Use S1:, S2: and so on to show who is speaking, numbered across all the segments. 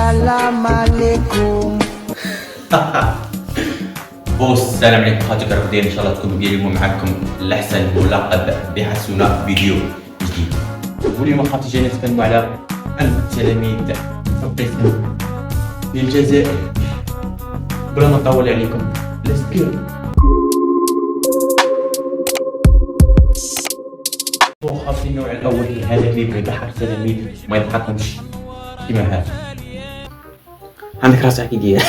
S1: Assalamualaikum.
S2: بوس السلام عليكم خاطر كرفدين ان شاء الله تكونوا اليوم معكم الاحسن ملقب بحسونه فيديو جديد. واليوم خاطر جاي نتكلم على التلاميذ في القسم في الجزائر. بلا ما نطول عليكم ليتس جو. خاص النوع الاول هذا اللي يبغي يضحك التلاميذ ما يضحكهمش كيما هذا. عندك راس عقيديه.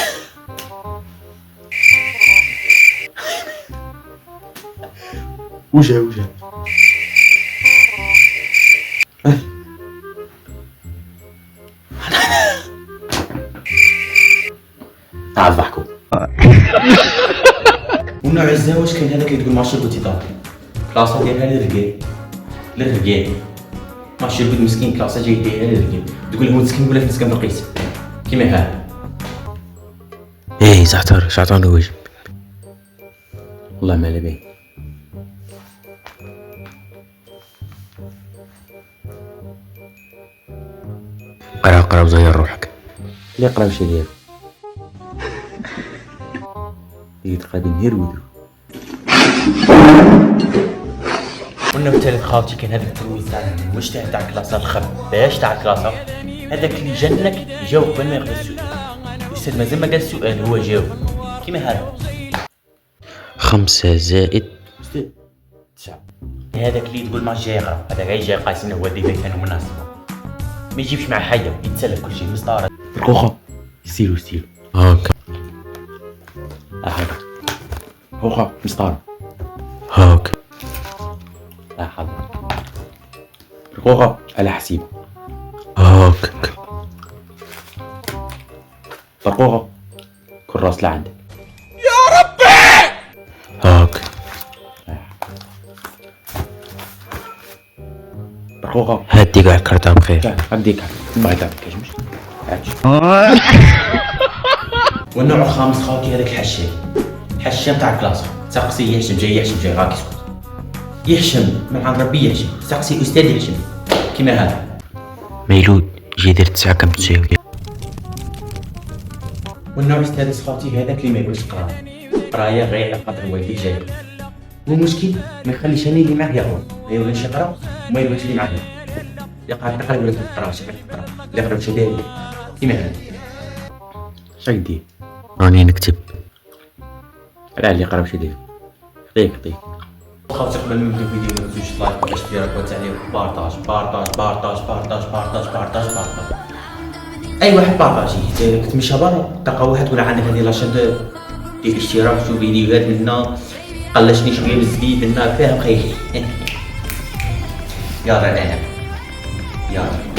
S2: وجه تعال ضحكوا. والنوع الزاوج كان هذاك اللي تقول ماشي بوتي طاطي كلاسه ديالها للرجال ماشي البنت مسكين كلاسه جاي ديالها للرجال تقول هو مسكين ولا مسكين رقيس كيما هذا.
S3: ايه شعطاني وجه
S2: والله ما على بالي.
S3: قرا وزير روحك.
S2: اللي يقرا وش يدير يتقابل نهير ودرو. والنوع الثالث خاوتي كان هذاك التلميذ تاع الكلاسه الخباش تاع الكلاسه هذاك اللي جنك يجاوب قبل ما ياخذ السؤال. الاستاذ مازال ما قال السؤال هو جاوب كيما هذا
S3: 5 زائد
S2: 9. هذاك اللي تقول ما جاي يقرا هذاك جاي قاسين هو اللي كان مناسب ما يجيبش مع حاجه يتسلى كل شيء مسطره خوخه ستيلو
S3: هاك
S2: هذا خوخه مسطره
S3: هاك
S2: حاضر خوخه على حسيب
S3: هاك
S2: طرقوقه كراس لعندك
S3: هاك
S2: طرقوقه
S3: هدي قاع الكرتة بخير.
S2: هديك بغيت هذاك كاش والنوع الخامس خاوتي هذاك الحشام تاع الكلاس سقسي يحشم جاي غاك يسكت يحشم من عند ربي يحشم سقسي استاذ يحشم كيما هذا
S3: ميلود جي دير 9 كم تساوي.
S2: والنوع السادس خاوتي هذاك اللي ما يقولش قرايه غير على قدر والدي جاي. والمشكل ما يخليش انا اللي معاه يقرا ما يبغيش يقرا وما يبغيش اللي معاه يقرا تقرا ولا تقرا شي تقرا اللي يقرا شي داير كيما هذا. اش دير
S3: راني نكتب
S2: على اللي يقرا شي داير عطيك خاوتي قبل ما نبداو الفيديو ما تنسوش لايك ولا اشتراك وتعليق بارطاج. اي واحد بارطاجي كنت مشى برا تلقى واحد تقول عندك هذه لاشين دير اشتراك شوف فيديوهات منا قلشني شويه بالزبيب منا فيها بخير. يلا انا يلا